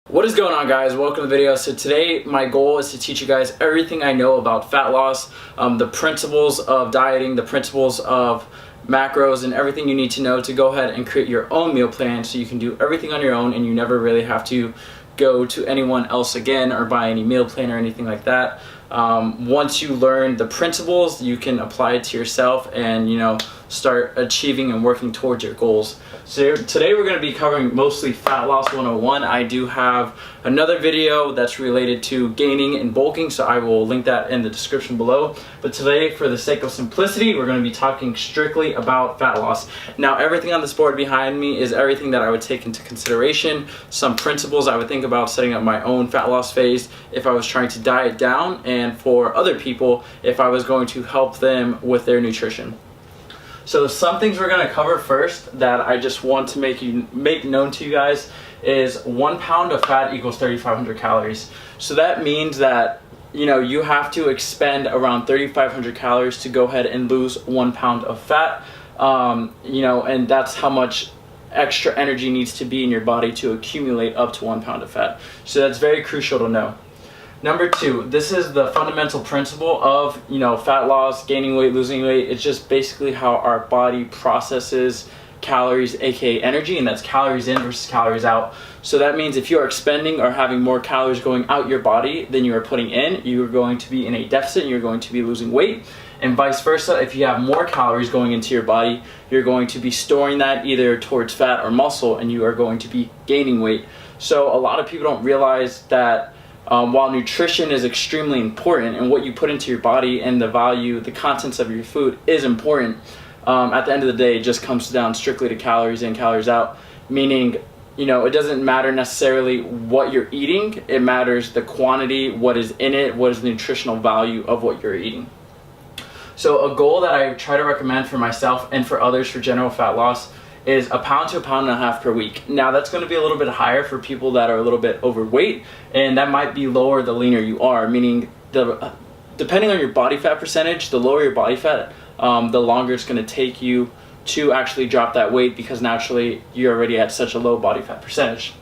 What is going on, guys? Welcome to the video. So today my goal is to teach you guys everything I know about fat loss, the principles of dieting, the principles of macros, and everything you need to know to go ahead and create your own meal plan so you can do everything on your own and you never really have to go to anyone else again or buy any meal plan or anything like that. Once you learn the principles, you can apply it to yourself and start achieving and working towards your goals. So today we're going to be covering mostly Fat Loss 101. I do have another video that's related to gaining and bulking, so I will link that in the description below. But today, for the sake of simplicity, we're going to be talking strictly about fat loss. Now, everything on this board behind me is everything that I would take into consideration, some principles I would think about setting up my own fat loss phase if I was trying to diet down, and for other people if I was going to help them with their nutrition. So some things we're going to cover first that I just want to make known to you guys is 1 pound of fat equals 3,500 calories. So that means that you have to expend around 3,500 calories to go ahead and lose 1 pound of fat. And that's how much extra energy needs to be in your body to accumulate up to 1 pound of fat. So that's very crucial to know. Number 2, this is the fundamental principle of fat loss, gaining weight, losing weight. It's just basically how our body processes calories, aka energy, and that's calories in versus calories out. So that means if you are expending or having more calories going out your body than you are putting in, you are going to be in a deficit and you're going to be losing weight. And vice versa, if you have more calories going into your body, you're going to be storing that either towards fat or muscle and you are going to be gaining weight. So a lot of people don't realize that while nutrition is extremely important and what you put into your body and the contents of your food is important, at the end of the day, it just comes down strictly to calories in, calories out, meaning, it doesn't matter necessarily what you're eating, it matters the quantity, what is in it, what is the nutritional value of what you're eating. So a goal that I try to recommend for myself and for others for general fat loss is 1 pound to 1.5 pounds per week. Now that's going to be a little bit higher for people that are a little bit overweight, and that might be lower the leaner you are, meaning depending on your body fat percentage, the lower your body fat, the longer it's going to take you to actually drop that weight because naturally you're already at such a low body fat percentage.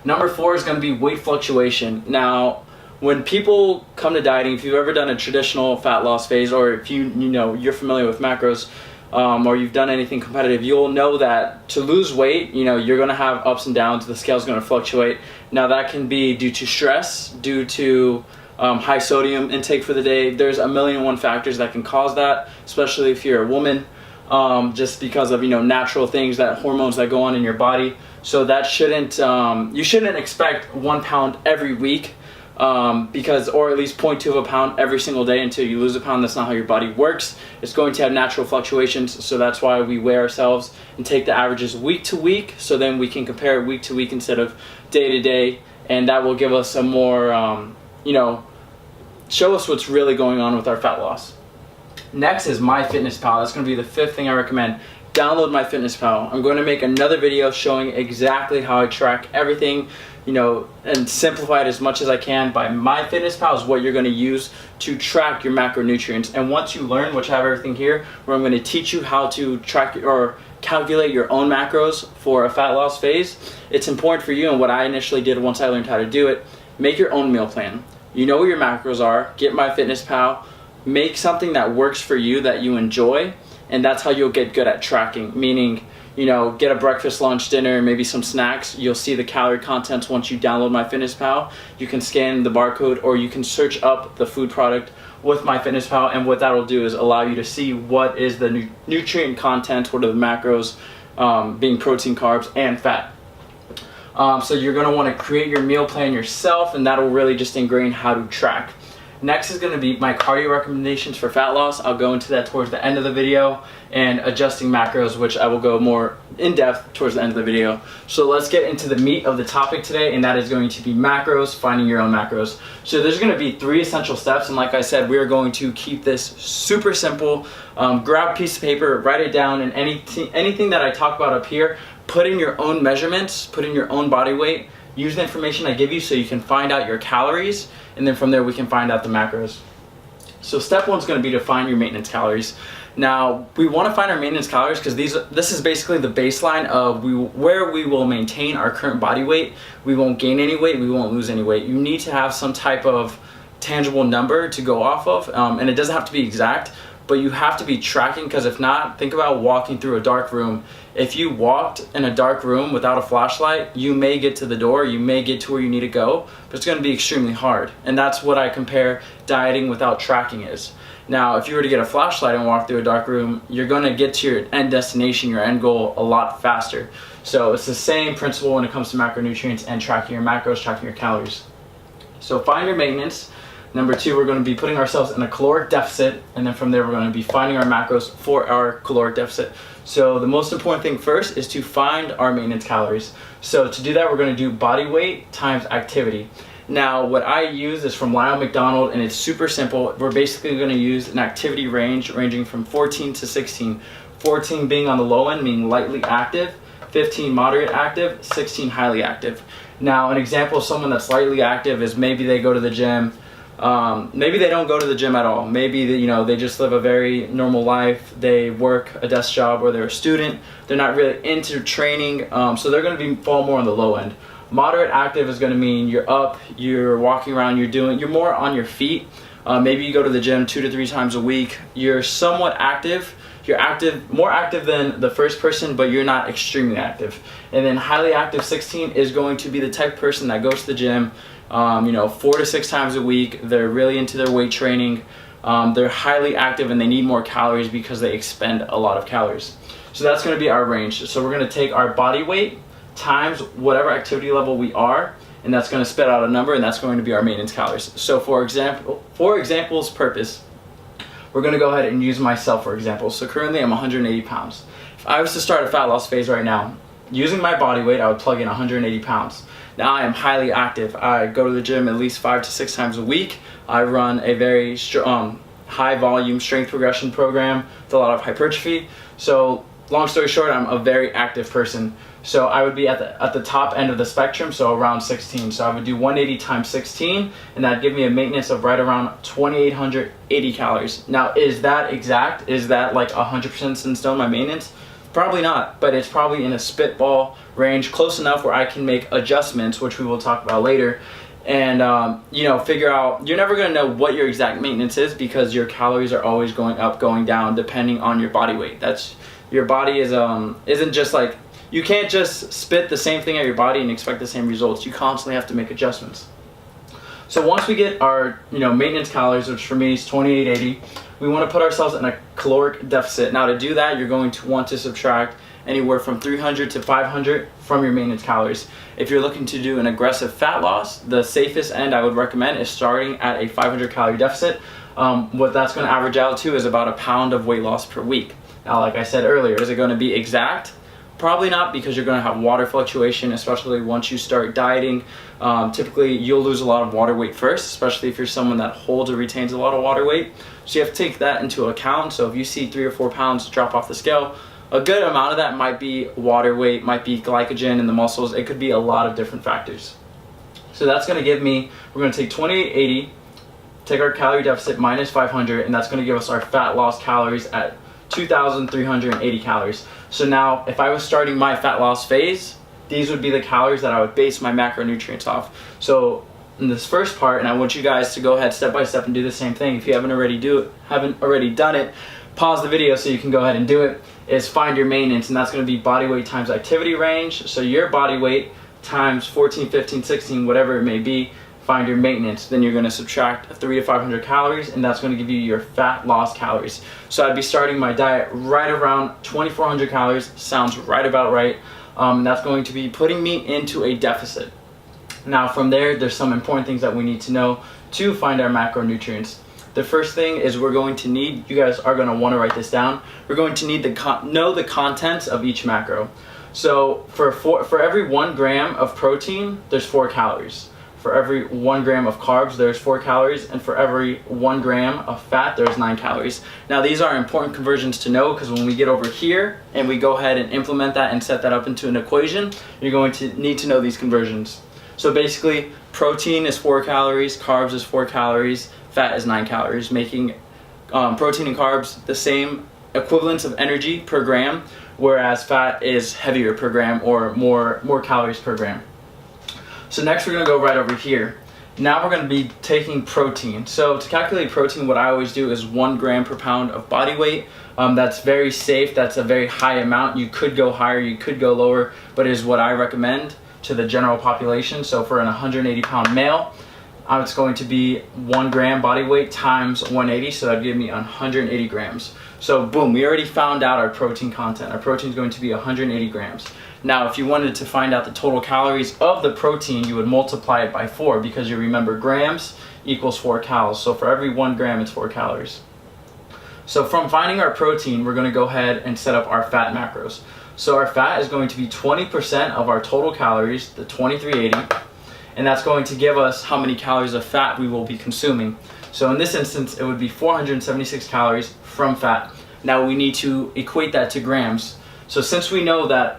Number 4 is going to be weight fluctuation. Now, when people come to dieting, if you've ever done a traditional fat loss phase, or if you're familiar with macros, or you've done anything competitive, you'll know that to lose weight, you're going to have ups and downs. The scale's going to fluctuate. Now that can be due to stress, due to high sodium intake for the day. There's 1,000,001 factors that can cause that, especially if you're a woman, just because of natural things, that hormones that go on in your body. So that shouldn't you shouldn't expect 1 pound every week. Or at least 0.2 of a pound every single day until you lose a pound. That's not how your body works. It's going to have natural fluctuations, so that's why we weigh ourselves and take the averages week to week, so then we can compare it week to week instead of day to day, and that will give us a more, show us what's really going on with our fat loss. Next is MyFitnessPal. That's going to be the 5th thing I recommend. Download MyFitnessPal. I'm going to make another video showing exactly how I track everything, and simplify it as much as I can. By MyFitnessPal is what you're going to use to track your macronutrients. And once you learn, which I have everything here, where I'm going to teach you how to track or calculate your own macros for a fat loss phase, it's important for you. And what I initially did once I learned how to do it, make your own meal plan. You know what your macros are, get MyFitnessPal, make something that works for you, that you enjoy, and that's how you'll get good at tracking, meaning get a breakfast, lunch, dinner, maybe some snacks. You'll see the calorie contents once you download MyFitnessPal. You can scan the barcode or you can search up the food product with MyFitnessPal, and what that'll do is allow you to see what is the nutrient content, what are the macros, being protein, carbs, and fat. So you're going to want to create your meal plan yourself, and that'll really just ingrain how to track. Next is going to be my cardio recommendations for fat loss. I'll go into that towards the end of the video, and adjusting macros, which I will go more in depth towards the end of the video. So let's get into the meat of the topic today, and that is going to be macros, finding your own macros. So there's going to be 3 essential steps, and like I said, we are going to keep this super simple. Grab a piece of paper, write it down, and anything that I talk about up here, put in your own measurements, put in your own body weight, use the information I give you so you can find out your calories, and then from there we can find out the macros. So step 1 is going to be to find your maintenance calories. Now, we want to find our maintenance calories because this is basically the baseline of where we will maintain our current body weight. We won't gain any weight, we won't lose any weight. You need to have some type of tangible number to go off of, and it doesn't have to be exact, but you have to be tracking, because if not, think about walking through a dark room. If you walked in a dark room without a flashlight, you may get to the door, you may get to where you need to go, but it's going to be extremely hard. And that's what I compare dieting without tracking is. Now, if you were to get a flashlight and walk through a dark room, you're going to get to your end destination, your end goal, a lot faster. So it's the same principle when it comes to macronutrients and tracking your macros, tracking your calories. So find your maintenance. Number 2, we're going to be putting ourselves in a caloric deficit, and then from there we're going to be finding our macros for our caloric deficit. So the most important thing first is to find our maintenance calories. So to do that, we're going to do body weight times activity. Now, what I use is from Lyle McDonald, and it's super simple. We're basically going to use an activity range ranging from 14 to 16. 14 being on the low end, meaning lightly active, 15 moderate active, 16 highly active. Now, an example of someone that's lightly active is maybe they go to the gym. Maybe they don't go to the gym at all. Maybe they just live a very normal life. They work a desk job, or they're a student. They're not really into training, so they're going to fall more on the low end. Moderate active is going to mean you're up, you're walking around, you're more on your feet. Maybe you go to the gym 2 to 3 times a week. You're somewhat active. You're more active than the first person, but you're not extremely active. And then highly active 16 is going to be the type of person that goes to the gym 4 to 6 times a week. They're really into their weight training. They're highly active and they need more calories because they expend a lot of calories. So that's going to be our range. So we're going to take our body weight times whatever activity level we are, and that's going to spit out a number, and that's going to be our maintenance calories. So for example's purpose, we're going to go ahead and use myself for example. So currently I'm 180 pounds. If I was to start a fat loss phase right now, using my body weight, I would plug in 180 pounds. Now I am highly active. I go to the gym at least 5 to 6 times a week. I run a very high volume strength progression program with a lot of hypertrophy. So long story short, I'm a very active person. So I would be at the top end of the spectrum, so around 16. So I would do 180 times 16, and that'd give me a maintenance of right around 2,880 calories. Now, is that exact? Is that like 100% in stone, my maintenance? Probably not, but it's probably in a spitball range, close enough where I can make adjustments, which we will talk about later, and figure out. You're never going to know what your exact maintenance is, because your calories are always going up, going down, depending on your body weight. Your body isn't just like, you can't just spit the same thing at your body and expect the same results. You constantly have to make adjustments. So once we get our maintenance calories, which for me is 2,880, we want to put ourselves in a caloric deficit. Now to do that, you're going to want to subtract anywhere from 300 to 500 from your maintenance calories. If you're looking to do an aggressive fat loss, the safest end I would recommend is starting at a 500 calorie deficit. What that's going to average out to is about a pound of weight loss per week. Now, like I said earlier, is it going to be exact? Probably not, because you're going to have water fluctuation, especially once you start dieting. Typically, you'll lose a lot of water weight first, especially if you're someone that holds or retains a lot of water weight. So you have to take that into account. So if you see 3 or 4 pounds drop off the scale, a good amount of that might be water weight, might be glycogen in the muscles. It could be a lot of different factors. So that's going to give me, we're going to take 2,880, take our calorie deficit minus 500, and that's going to give us our fat loss calories at 2,380 calories. So now, if I was starting my fat loss phase, these would be the calories that I would base my macronutrients off. So in this first part, and I want you guys to go ahead step by step and do the same thing. If you haven't already done it, pause the video so you can go ahead and do it. Is find your maintenance, and that's going to be body weight times activity range. So your body weight times 14, 15, 16, whatever it may be. Find your maintenance. Then you're going to subtract 300 to 500 calories, and that's going to give you your fat loss calories. So I'd be starting my diet right around 2,400 calories. Sounds right about right. That's going to be putting me into a deficit. Now from there, there's some important things that we need to know to find our macronutrients. The first thing is we're going to need, you guys are going to want to write this down, we're going to need to know the contents of each macro. So for every 1 gram of protein, there's 4 calories. For every 1 gram of carbs, there's 4 calories, and for every 1 gram of fat, there's 9 calories. Now these are important conversions to know, because when we get over here and we go ahead and implement that and set that up into an equation, you're going to need to know these conversions. So basically, protein is 4 calories, carbs is 4 calories, fat is 9 calories, making protein and carbs the same equivalents of energy per gram, whereas fat is heavier per gram, or more calories per gram. So next we're going to go right over here. Now we're going to be taking protein. So to calculate protein, what I always do is 1 gram per pound of body weight. That's very safe. That's a very high amount. You could go higher, you could go lower, but it is what I recommend to the general population. So for an 180 pound male, it's going to be 1 gram body weight times 180, so that'd give me 180 grams. So boom, we already found out our protein content. Our protein is going to be 180 grams. Now, if you wanted to find out the total calories of the protein, you would multiply it by 4, because you remember grams equals 4 calories. So for every 1 gram, it's 4 calories. So from finding our protein, we're going to go ahead and set up our fat macros. So our fat is going to be 20% of our total calories, the 2380, and that's going to give us how many calories of fat we will be consuming. So in this instance, it would be 476 calories from fat. Now we need to equate that to grams. So since we know that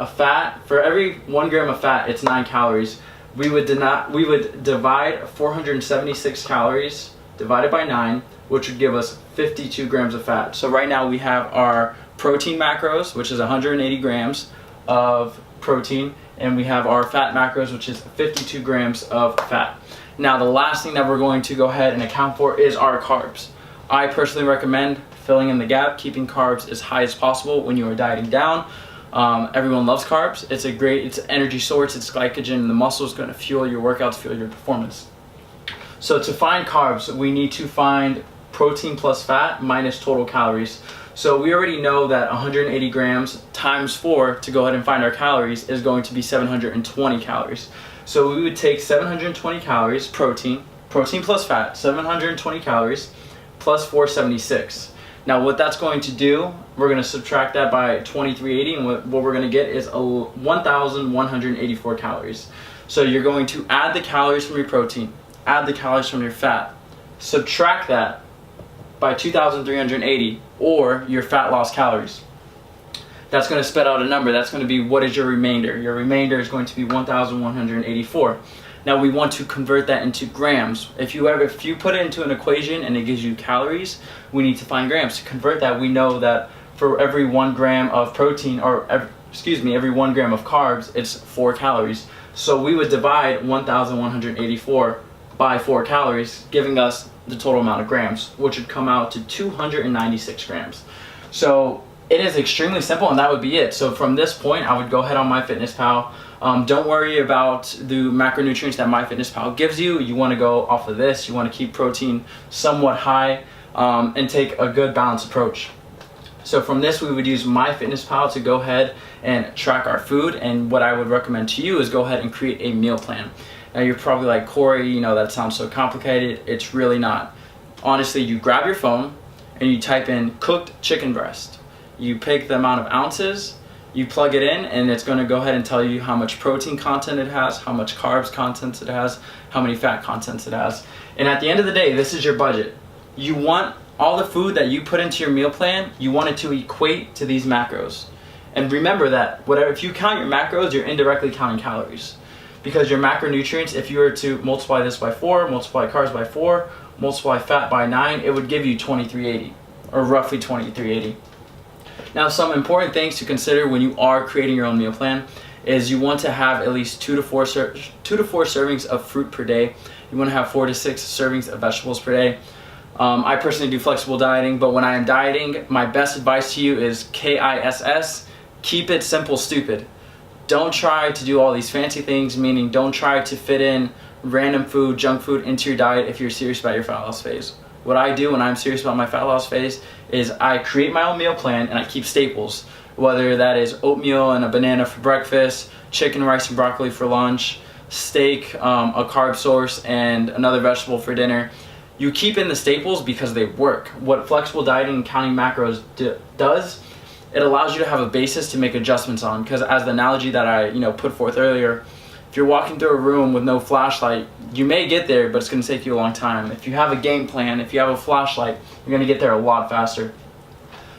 for every 1 gram of fat, it's 9 calories, we would divide 476 calories divided by 9, which would give us 52 grams of fat. So right now we have our protein macros, which is 180 grams of protein, and we have our fat macros, which is 52 grams of fat. Now the last thing that we're going to go ahead and account for is our carbs. I personally recommend filling in the gap, keeping carbs as high as possible when you are dieting down. Everyone loves carbs. It's an energy source, it's glycogen in the muscle, is going to fuel your workouts, fuel your performance. So to find carbs, we need to find protein plus fat minus total calories. So we already know that 180 grams times 4 to go ahead and find our calories is going to be 720 calories. So we would take 720 calories, protein plus fat, 720 calories plus 476. Now what that's going to do, we're going to subtract that by 2380, and what we're going to get is 1,184 calories. So you're going to add the calories from your protein, add the calories from your fat, subtract that by 2,380, or your fat loss calories. That's going to spit out a number. That's going to be, what is your remainder? Your remainder is going to be 1,184. Now we want to convert that into grams. If you put it into an equation and it gives you calories, we need to find grams. To convert that, we know that for every 1 gram of protein, every 1 gram of carbs, it's 4 calories. So we would divide 1,184 by 4 calories, giving us the total amount of grams, which would come out to 296 grams. So it is extremely simple, and that would be it. So from this point, I would go ahead on MyFitnessPal. Don't worry about the macronutrients that MyFitnessPal gives you. You want to go off of this. You want to keep protein somewhat high and take a good balanced approach. So from this, we would use MyFitnessPal to go ahead and track our food. And what I would recommend to you is go ahead and create a meal plan. Now you're probably like, Corey, that sounds so complicated. It's really not. Honestly, you grab your phone and you type in cooked chicken breast. You pick the amount of ounces, you plug it in, and it's going to go ahead and tell you how much protein content it has, how much carbs content it has, how many fat contents it has. And at the end of the day, this is your budget. You want all the food that you put into your meal plan, you want it to equate to these macros. And remember that if you count your macros, you're indirectly counting calories. Because your macronutrients, if you were to multiply this by 4, multiply carbs by 4, multiply fat by 9, it would give you 2380, or roughly 2380. Now, some important things to consider when you are creating your own meal plan is you want to have at least 2 to 4 servings of fruit per day. You want to have 4 to 6 servings of vegetables per day. I personally do flexible dieting, but when I am dieting, my best advice to you is KISS, keep it simple, stupid. Don't try to do all these fancy things, meaning don't try to fit in random food, junk food into your diet if you're serious about your fat loss phase. What I do when I'm serious about my fat loss phase is I create my own meal plan and I keep staples, whether that is oatmeal and a banana for breakfast, chicken, rice, and broccoli for lunch, steak, a carb source, and another vegetable for dinner. You keep in the staples because they work. What flexible dieting and counting macros does, it allows you to have a basis to make adjustments on, because as the analogy that I put forth earlier, if you're walking through a room with no flashlight, you may get there, but it's going to take you a long time. If you have a game plan, if you have a flashlight, you're going to get there a lot faster.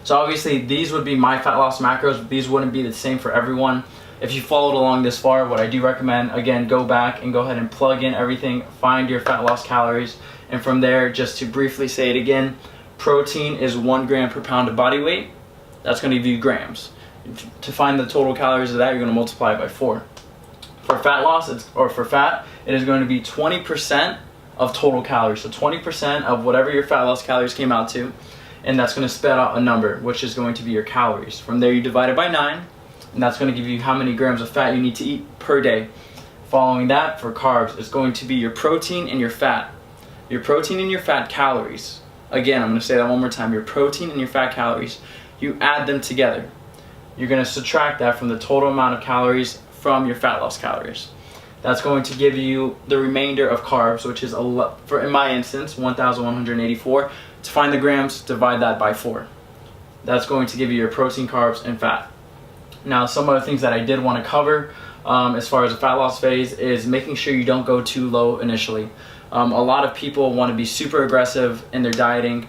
So obviously these would be my fat loss macros. These wouldn't be the same for everyone. If you followed along this far, what I do recommend, again, go back and go ahead and plug in everything, find your fat loss calories, and from there, just to briefly say it again, protein is 1 gram per pound of body weight. That's going to give you grams. To find the total calories of that, you're going to multiply it by 4. For fat loss, for fat, it is going to be 20% of total calories. So 20% of whatever your fat loss calories came out to, and that's going to spit out a number, which is going to be your calories. From there, you divide it by 9, and that's going to give you how many grams of fat you need to eat per day. Following that, for carbs, it's going to be your protein and your fat. Your protein and your fat calories. Again, I'm going to say that one more time. Your protein and your fat calories, you add them together. You're going to subtract that from the total amount of calories from your fat loss calories. That's going to give you the remainder of carbs, which is, in my instance, 1,184. To find the grams, divide that by 4. That's going to give you your protein, carbs, and fat. Now, some other things that I did want to cover as far as the fat loss phase is making sure you don't go too low initially. A lot of people want to be super aggressive in their dieting.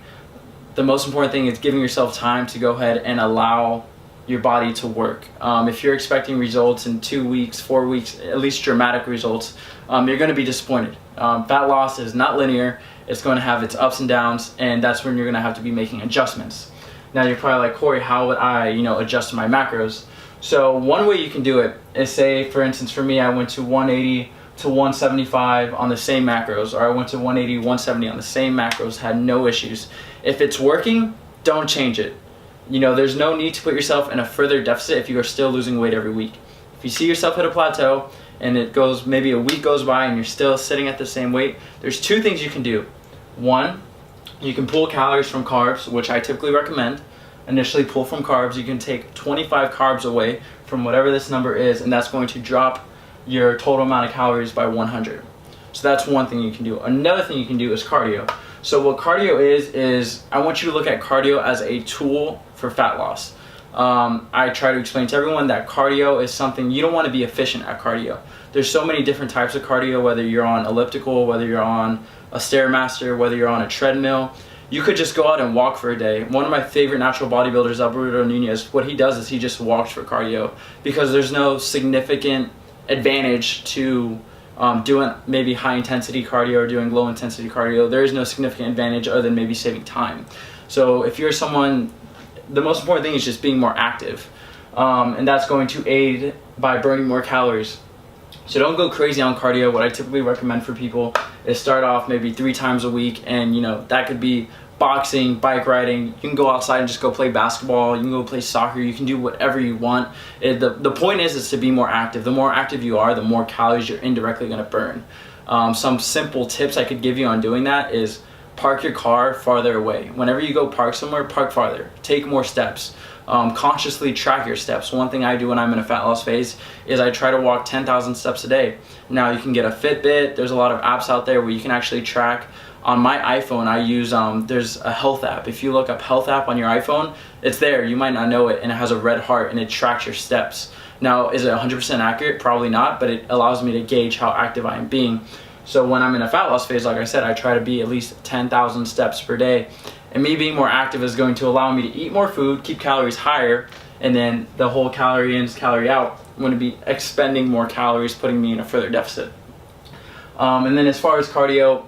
The most important thing is giving yourself time to go ahead and allow your body to work. If you're expecting results in 2 weeks, 4 weeks, at least dramatic results, you're going to be disappointed. Fat loss is not linear. It's going to have its ups and downs, and that's when you're going to have to be making adjustments. Now you're probably like, Corey, how would I, adjust my macros? So one way you can do it is, say, for instance, for me, I went to 180 to 175 on the same macros, or I went to 180, 170 on the same macros, had no issues. If it's working, don't change it. There's no need to put yourself in a further deficit if you are still losing weight every week. If you see yourself hit a plateau and maybe a week goes by and you're still sitting at the same weight, there's 2 things you can do. One, you can pull calories from carbs, which I typically recommend. Initially pull from carbs. You can take 25 carbs away from whatever this number is, and that's going to drop your total amount of calories by 100. So that's one thing you can do. Another thing you can do is cardio. So what cardio is I want you to look at cardio as a tool for fat loss. I try to explain to everyone that cardio is something, you don't want to be efficient at cardio. There's so many different types of cardio, whether you're on elliptical, whether you're on a Stairmaster, whether you're on a treadmill. You could just go out and walk for a day. One of my favorite natural bodybuilders, Alberto Nunez, what he does is he just walks for cardio, because there's no significant advantage to doing maybe high intensity cardio or doing low intensity cardio. There is no significant advantage other than maybe saving time. So if you're someone, the most important thing is just being more active, and that's going to aid by burning more calories. So don't go crazy on cardio. What I typically recommend for people is start off maybe 3 times a week, and that could be boxing, bike riding. You can go outside and just go play basketball. You can go play soccer. You can do whatever you want. The point is to be more active. The more active you are, the more calories you're indirectly going to burn. Some simple tips I could give you on doing that is park your car farther away. Whenever you go park somewhere, park farther. Take more steps. Consciously track your steps. One thing I do when I'm in a fat loss phase is I try to walk 10,000 steps a day. Now you can get a Fitbit. There's a lot of apps out there where you can actually track. On my iPhone, I use, there's a health app. If you look up health app on your iPhone, it's there. You might not know it, and it has a red heart, and it tracks your steps. Now, is it 100% accurate? Probably not, but it allows me to gauge how active I am being. So when I'm in a fat loss phase, like I said, I try to be at least 10,000 steps per day. And me being more active is going to allow me to eat more food, keep calories higher, and then the whole calorie in, calorie out, I'm going to be expending more calories, putting me in a further deficit. And then as far as cardio,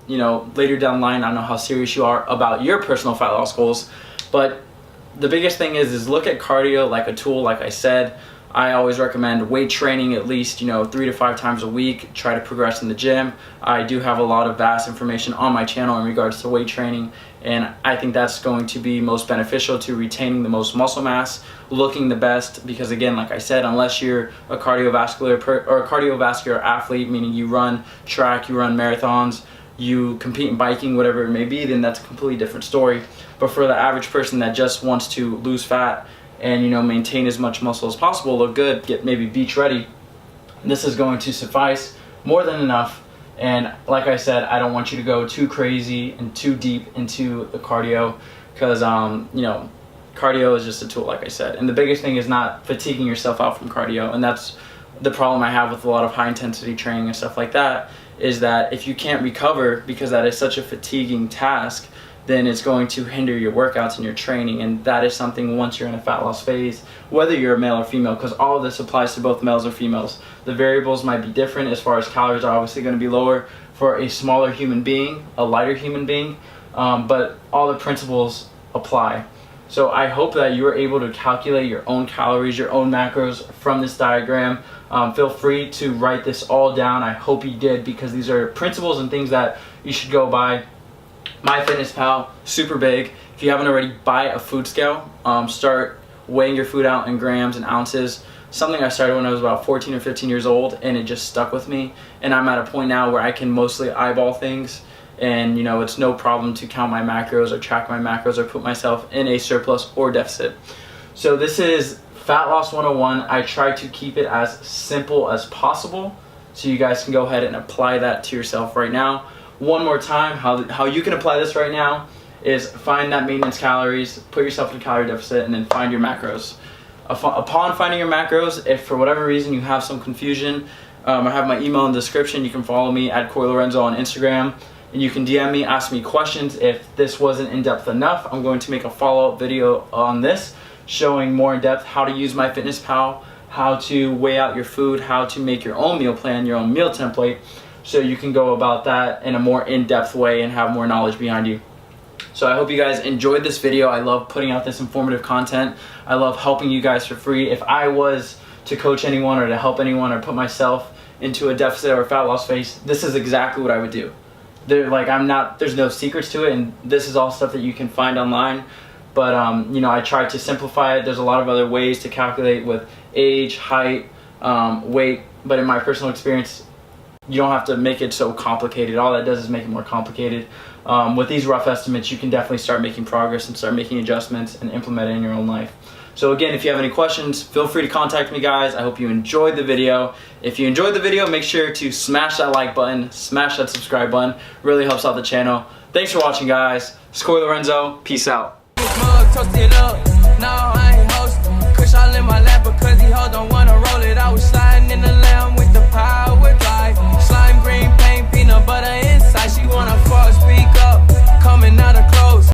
later down the line, I don't know how serious you are about your personal fat loss goals, but the biggest thing is look at cardio like a tool. Like I said, I always recommend weight training at least, 3 to 5 times a week. Try to progress in the gym. I do have a lot of vast information on my channel in regards to weight training, and I think that's going to be most beneficial to retaining the most muscle mass, looking the best, because again, like I said, unless you're a cardiovascular athlete, meaning you run track, you run marathons, you compete in biking, whatever it may be, then that's a completely different story. But for the average person that just wants to lose fat and maintain as much muscle as possible, look good, get maybe beach ready, this is going to suffice more than enough. And like I said, I don't want you to go too crazy and too deep into the cardio, because cardio is just a tool, like I said. And the biggest thing is not fatiguing yourself out from cardio, and that's the problem I have with a lot of high intensity training and stuff like that, is that if you can't recover because that is such a fatiguing task, then it's going to hinder your workouts and your training. And that is something, once you're in a fat loss phase, whether you're a male or female, because all of this applies to both males or females. The variables might be different. As far as calories are obviously going to be lower for a smaller human being, a lighter human being, but all the principles apply. So I hope that you are able to calculate your own calories, your own macros from this diagram. Feel free to write this all down. I hope you did, because these are principles and things that you should go by. MyFitnessPal, super big. If you haven't already, buy a food scale. Start weighing your food out in grams and ounces. Something I started when I was about 14 or 15 years old, and it just stuck with me. And I'm at a point now where I can mostly eyeball things, and you know, it's no problem to count my macros or track my macros or put myself in a surplus or deficit. So this is Fat Loss 101. I try to keep it as simple as possible so you guys can go ahead and apply that to yourself right now. One more time, how you can apply this right now is find that maintenance calories, put yourself in a calorie deficit, and then find your macros. Upon finding your macros, if for whatever reason you have some confusion, I have my email in the description. You can follow me at Corey Lorenzo on Instagram, and you can DM me, ask me questions. If this wasn't in-depth enough, I'm going to make a follow-up video on this, showing more in-depth how to use MyFitnessPal, how to weigh out your food, how to make your own meal plan, your own meal template, so you can go about that in a more in-depth way and have more knowledge behind you. So I hope you guys enjoyed this video. I love putting out this informative content. I love helping you guys for free. If I was to coach anyone or to help anyone or put myself into a deficit or a fat loss phase, this is exactly what I would do. There's no secrets to it, and this is all stuff that you can find online. But you know, I try to simplify it. There's a lot of other ways to calculate with age, height, weight, but in my personal experience, you don't have to make it so complicated. All that does is make it more complicated. With these rough estimates, you can definitely start making progress and start making adjustments and implement it in your own life. So again, if you have any questions, feel free to contact me, guys. I hope you enjoyed the video. If you enjoyed the video, make sure to smash that like button, smash that subscribe button. Really helps out the channel. Thanks for watching, guys. It's Corey Lorenzo. Peace out. Now I ain't host. Kush all in my lap because he hold on wanna roll it. I was sliding in the